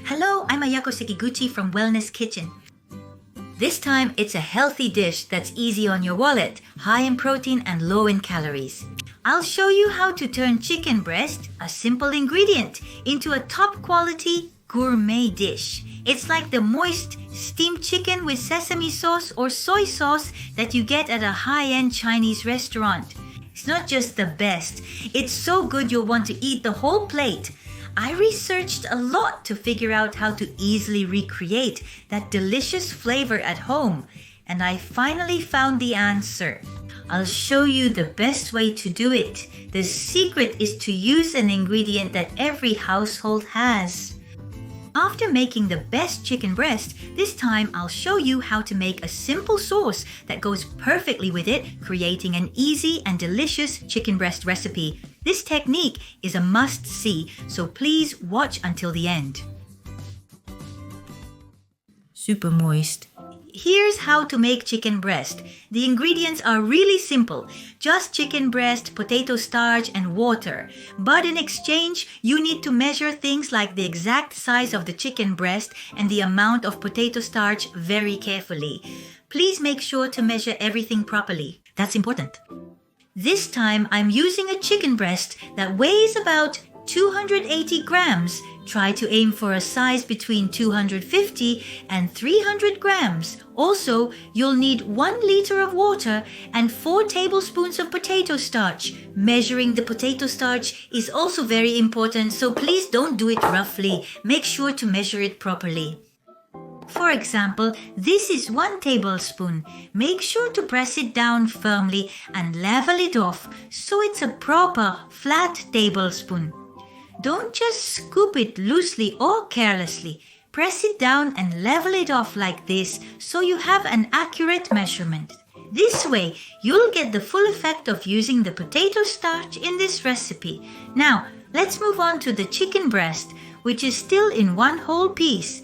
Hello, I'm Ayako Sekiguchi from Wellness Kitchen. This time, it's a healthy dish that's easy on your wallet, high in protein and low in calories. I'll show you how to turn chicken breast, a simple ingredient, into a top-quality gourmet dish. It's like the moist, steamed chicken with sesame sauce or soy sauce that you get at a high-end Chinese restaurant. It's not just the best, it's so good you'll want to eat the whole plate. I researched a lot to figure out how to easily recreate that delicious flavor at home, and I finally found the answer. I'll show you the best way to do it. The secret is to use an ingredient that every household has. After making the best chicken breast, this time I'll show you how to make a simple sauce that goes perfectly with it, creating an easy and delicious chicken breast recipe. This technique is a must-see, so please watch until the end. Super moist. Here's how to make chicken breast. The ingredients are really simple. Just chicken breast, potato starch, and water. But in exchange, you need to measure things like the exact size of the chicken breast and the amount of potato starch very carefully. Please make sure to measure everything properly. That's important. This time, I'm using a chicken breast that weighs about 280 grams. Try to aim for a size between 250 and 300 grams. Also, you'll need 1 liter of water and 4 tablespoons of potato starch. Measuring the potato starch is also very important, so please don't do it roughly. Make sure to measure it properly. For example, this is 1 tablespoon. Make sure to press it down firmly and level it off so it's a proper flat tablespoon. Don't just scoop it loosely or carelessly. Press it down and level it off like this so you have an accurate measurement. This way, you'll get the full effect of using the potato starch in this recipe. Now, let's move on to the chicken breast, which is still in one whole piece.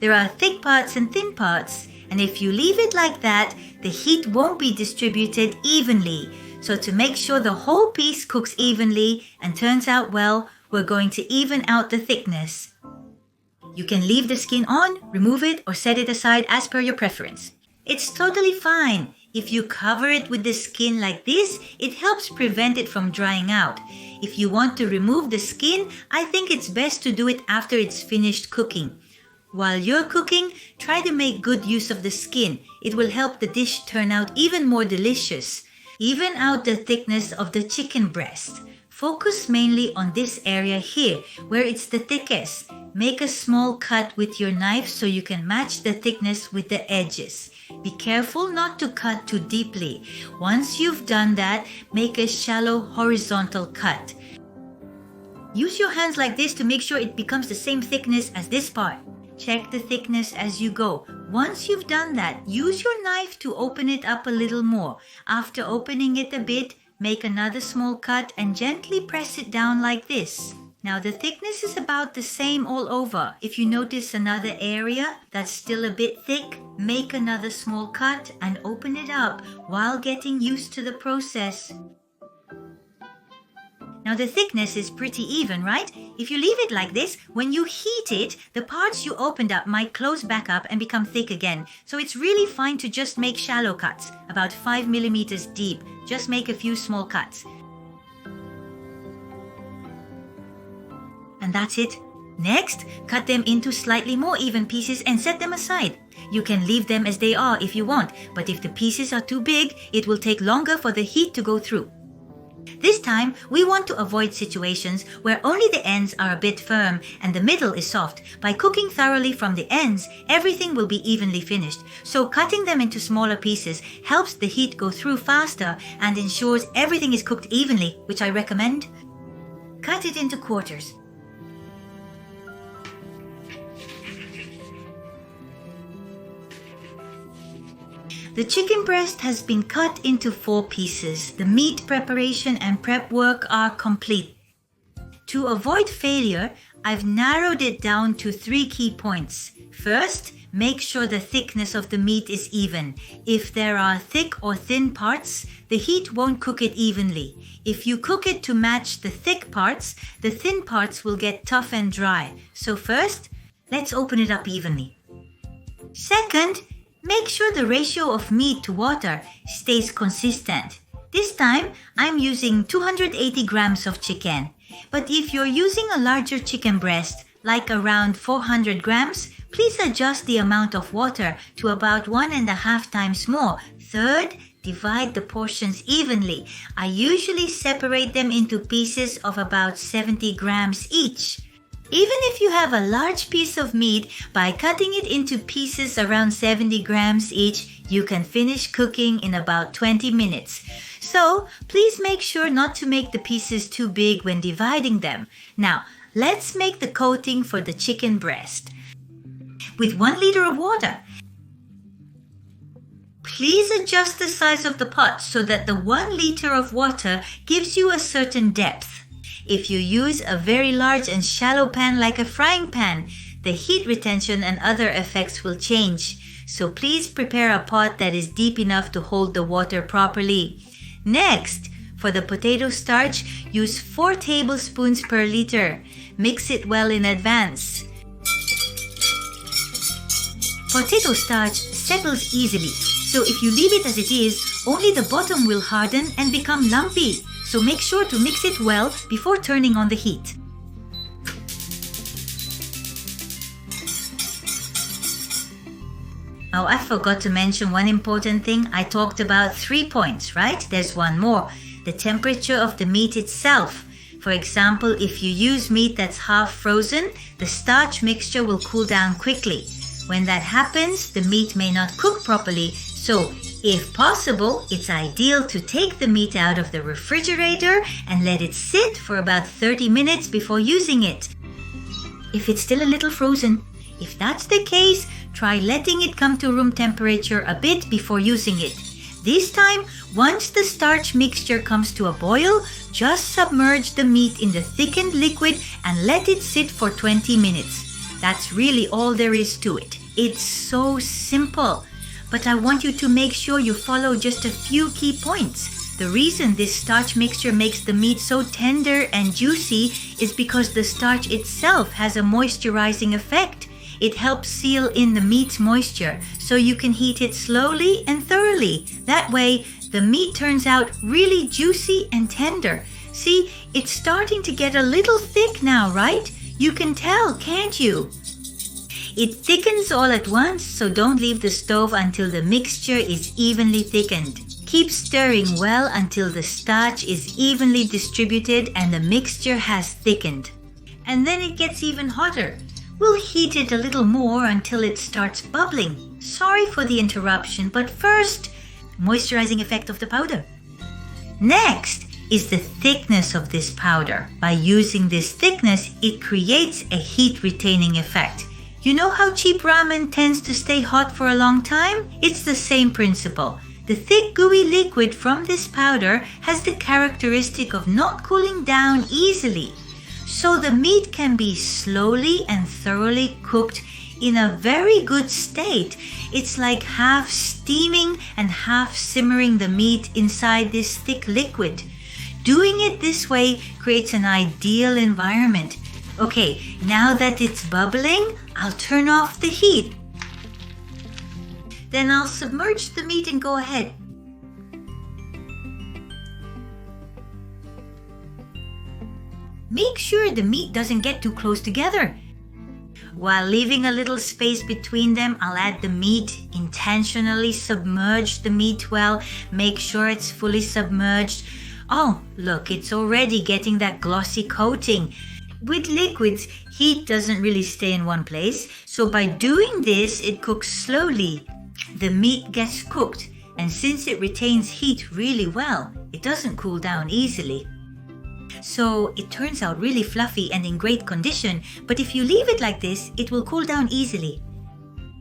There are thick parts and thin parts, and if you leave it like that, the heat won't be distributed evenly. So to make sure the whole piece cooks evenly and turns out well, we're going to even out the thickness. You can leave the skin on, remove it, or set it aside as per your preference. It's totally fine. If you cover it with the skin like this, it helps prevent it from drying out. If you want to remove the skin, I think it's best to do it after it's finished cooking. While you're cooking, try to make good use of the skin. It will help the dish turn out even more delicious. Even out the thickness of the chicken breast. Focus mainly on this area here, where it's the thickest. Make a small cut with your knife so you can match the thickness with the edges. Be careful not to cut too deeply. Once you've done that, make a shallow horizontal cut. Use your hands like this to make sure it becomes the same thickness as this part. Check the thickness as you go. Once you've done that, use your knife to open it up a little more. After opening it a bit, make another small cut and gently press it down like this. Now the thickness is about the same all over. If you notice another area that's still a bit thick, make another small cut and open it up while getting used to the process. Now the thickness is pretty even, right? If you leave it like this, when you heat it, the parts you opened up might close back up and become thick again. So it's really fine to just make shallow cuts, about 5 millimeters deep. Just make a few small cuts. And that's it. Next, cut them into slightly more even pieces and set them aside. You can leave them as they are if you want, but if the pieces are too big, it will take longer for the heat to go through. This time, we want to avoid situations where only the ends are a bit firm and the middle is soft. By cooking thoroughly from the ends, everything will be evenly finished. So cutting them into smaller pieces helps the heat go through faster and ensures everything is cooked evenly, which I recommend. Cut it into quarters. The chicken breast has been cut into 4 pieces. The meat preparation and prep work are complete. To avoid failure, I've narrowed it down to 3 key points. First, make sure the thickness of the meat is even. If there are thick or thin parts, the heat won't cook it evenly. If you cook it to match the thick parts, the thin parts will get tough and dry. So first, Let's open it up evenly. Second, make sure the ratio of meat to water stays consistent. This time, I'm using 280 grams of chicken. But if you're using a larger chicken breast, like around 400 grams, please adjust the amount of water to about 1.5 times more. Third, divide the portions evenly. I usually separate them into pieces of about 70 grams each. Even if you have a large piece of meat, by cutting it into pieces around 70 grams each, you can finish cooking in about 20 minutes. So, please make sure not to make the pieces too big when dividing them. Now, let's make the coating for the chicken breast. With 1 liter of water, please adjust the size of the pot so that the 1 liter of water gives you a certain depth. If you use a very large and shallow pan like a frying pan, the heat retention and other effects will change. So please prepare a pot that is deep enough to hold the water properly. Next, for the potato starch, use 4 tablespoons per liter. Mix it well in advance. Potato starch settles easily, so if you leave it as it is, only the bottom will harden and become lumpy. So make sure to mix it well before turning on the heat. Oh, I forgot to mention one important thing. I talked about 3 points, right? There's one more. The temperature of the meat itself. For example, if you use meat that's half frozen, the starch mixture will cool down quickly. When that happens, the meat may not cook properly. So, if possible, it's ideal to take the meat out of the refrigerator and let it sit for about 30 minutes before using it. If it's still a little frozen, if that's the case, try letting it come to room temperature a bit before using it. This time, once the starch mixture comes to a boil, just submerge the meat in the thickened liquid and let it sit for 20 minutes. That's really all there is to it. It's so simple. But I want you to make sure you follow just a few key points. The reason this starch mixture makes the meat so tender and juicy is because the starch itself has a moisturizing effect. It helps seal in the meat's moisture, so you can heat it slowly and thoroughly. That way, the meat turns out really juicy and tender. See, it's starting to get a little thick now, right? You can tell, can't you? It thickens all at once, so don't leave the stove until the mixture is evenly thickened. Keep stirring well until the starch is evenly distributed and the mixture has thickened. And then it gets even hotter. We'll heat it a little more until it starts bubbling. Sorry for the interruption, but first, moisturizing effect of the powder. Next is the thickness of this powder. By using this thickness, it creates a heat-retaining effect. You know how cheap ramen tends to stay hot for a long time? It's the same principle. The thick gooey liquid from this powder has the characteristic of not cooling down easily. So the meat can be slowly and thoroughly cooked in a very good state. It's like half steaming and half simmering the meat inside this thick liquid. Doing it this way creates an ideal environment. Okay, now that it's bubbling, I'll turn off the heat. Then I'll submerge the meat and go ahead. Make sure the meat doesn't get too close together. While leaving a little space between them, I'll add the meat. Intentionally submerge the meat well. Make sure it's fully submerged. Oh, look, it's already getting that glossy coating. With liquids, heat doesn't really stay in one place, so by doing this, it cooks slowly. The meat gets cooked, and since it retains heat really well, it doesn't cool down easily. So it turns out really fluffy and in great condition, but if you leave it like this, it will cool down easily.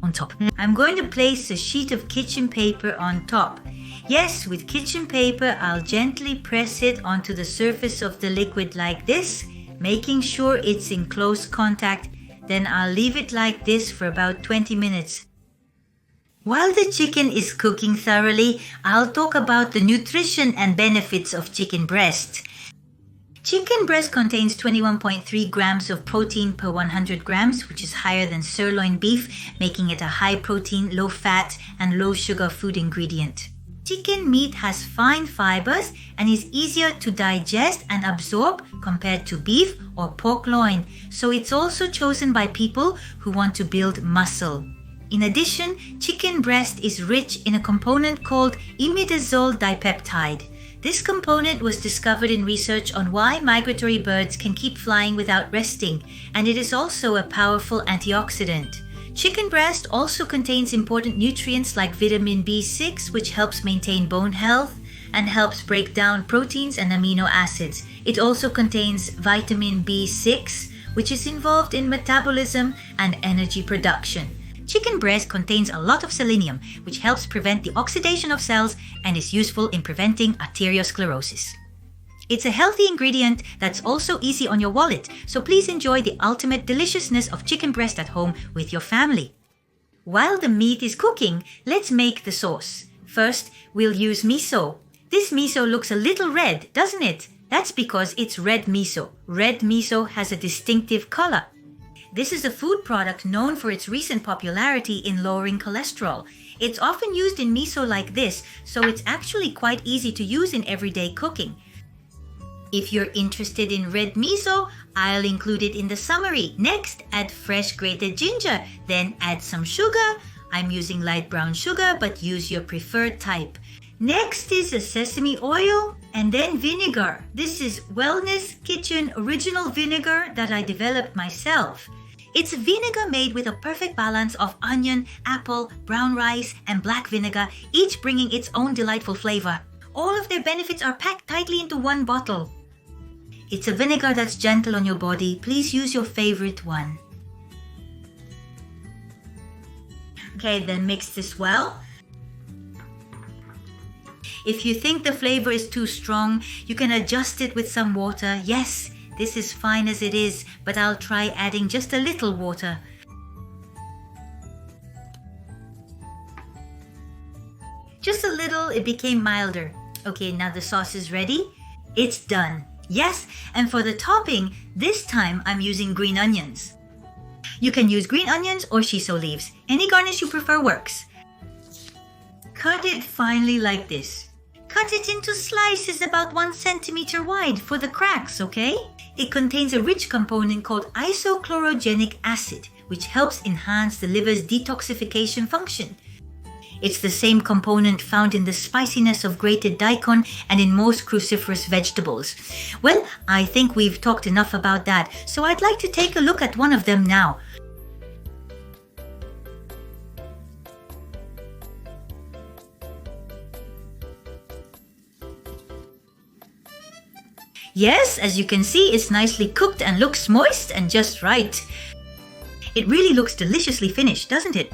On top, I'm going to place a sheet of kitchen paper on top. Yes, with kitchen paper, I'll gently press it onto the surface of the liquid like this, making sure it's in close contact. Then I'll leave it like this for about 20 minutes. While the chicken is cooking thoroughly, I'll talk about the nutrition and benefits of chicken breast. Chicken breast contains 21.3 grams of protein per 100 grams, which is higher than sirloin beef, making it a high-protein, low-fat, and low-sugar food ingredient. Chicken meat has fine fibers and is easier to digest and absorb compared to beef or pork loin, so it's also chosen by people who want to build muscle. In addition, chicken breast is rich in a component called imidazole dipeptide. This component was discovered in research on why migratory birds can keep flying without resting, and it is also a powerful antioxidant. Chicken breast also contains important nutrients like vitamin B6, which helps maintain bone health and helps break down proteins and amino acids. It also contains vitamin B6, which is involved in metabolism and energy production. Chicken breast contains a lot of selenium, which helps prevent the oxidation of cells and is useful in preventing arteriosclerosis. It's a healthy ingredient that's also easy on your wallet, so please enjoy the ultimate deliciousness of chicken breast at home with your family. While the meat is cooking, let's make the sauce. First, we'll use miso. This miso looks a little red, doesn't it? That's because it's red miso. Red miso has a distinctive color. This is a food product known for its recent popularity in lowering cholesterol. It's often used in miso like this, so it's actually quite easy to use in everyday cooking. If you're interested in red miso, I'll include it in the summary. Next, add fresh grated ginger, then add some sugar. I'm using light brown sugar, but use your preferred type. Next is a sesame oil and then vinegar. This is Wellness Kitchen original vinegar that I developed myself. It's vinegar made with a perfect balance of onion, apple, brown rice, and black vinegar, each bringing its own delightful flavor. All of their benefits are packed tightly into one bottle. It's a vinegar that's gentle on your body. Please use your favorite one. Okay, then mix this well. If you think the flavor is too strong, you can adjust it with some water. Yes, this is fine as it is, but I'll try adding just a little water. Just a little, it became milder. Okay, now the sauce is ready. It's done. Yes, and for the topping, this time I'm using green onions. You can use green onions or shiso leaves. Any garnish you prefer works. Cut it finely like this. Cut it into slices about 1 centimeter wide for the cracks, okay? It contains a rich component called isochlorogenic acid, which helps enhance the liver's detoxification function. It's the same component found in the spiciness of grated daikon and in most cruciferous vegetables. Well, I think we've talked enough about that, so I'd like to take a look at one of them now. Yes, as you can see, it's nicely cooked and looks moist and just right. It really looks deliciously finished, doesn't it?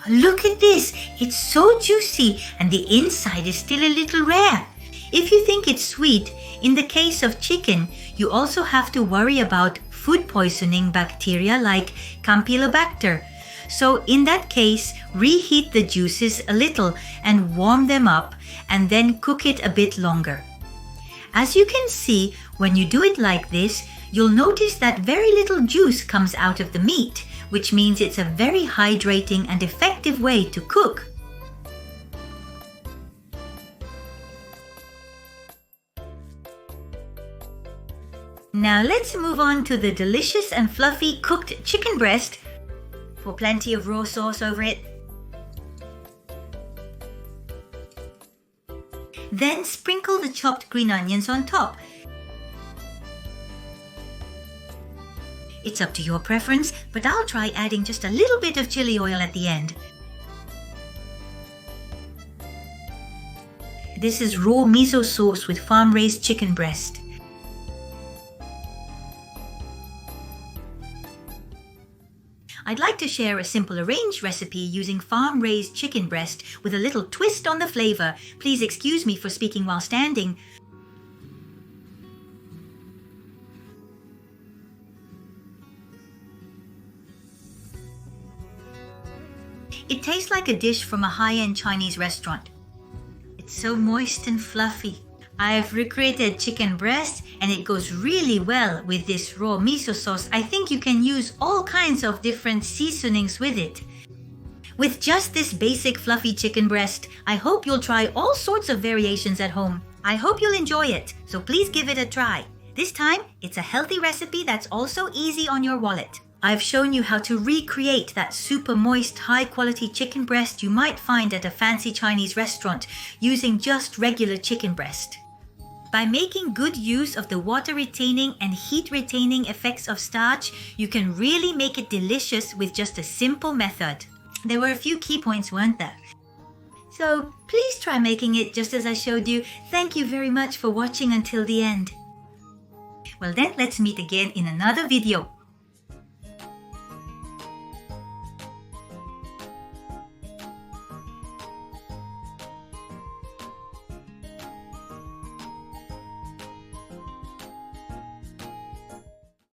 Look at this! It's so juicy and the inside is still a little rare. If you think it's sweet, in the case of chicken, you also have to worry about food poisoning bacteria like Campylobacter. So in that case, reheat the juices a little and warm them up and then cook it a bit longer. As you can see, when you do it like this, you'll notice that very little juice comes out of the meat, which means it's a very hydrating and effective way to cook. Now let's move on to the delicious and fluffy cooked chicken breast. Pour plenty of raw sauce over it. Then sprinkle the chopped green onions on top. It's up to your preference, but I'll try adding just a little bit of chili oil at the end. This is raw miso sauce with farm-raised chicken breast. I'd like to share a simple arranged recipe using farm-raised chicken breast with a little twist on the flavor. Please excuse me for speaking while standing. It tastes like a dish from a high-end Chinese restaurant. It's so moist and fluffy. I've recreated chicken breast and it goes really well with this raw miso sauce. I think you can use all kinds of different seasonings with it. With just this basic fluffy chicken breast, I hope you'll try all sorts of variations at home. I hope you'll enjoy it, so please give it a try. This time, it's a healthy recipe that's also easy on your wallet. I've shown you how to recreate that super moist, high-quality chicken breast you might find at a fancy Chinese restaurant using just regular chicken breast. By making good use of the water-retaining and heat-retaining effects of starch, you can really make it delicious with just a simple method. There were a few key points, weren't there? So please try making it just as I showed you. Thank you very much for watching until the end. Well then, let's meet again in another video.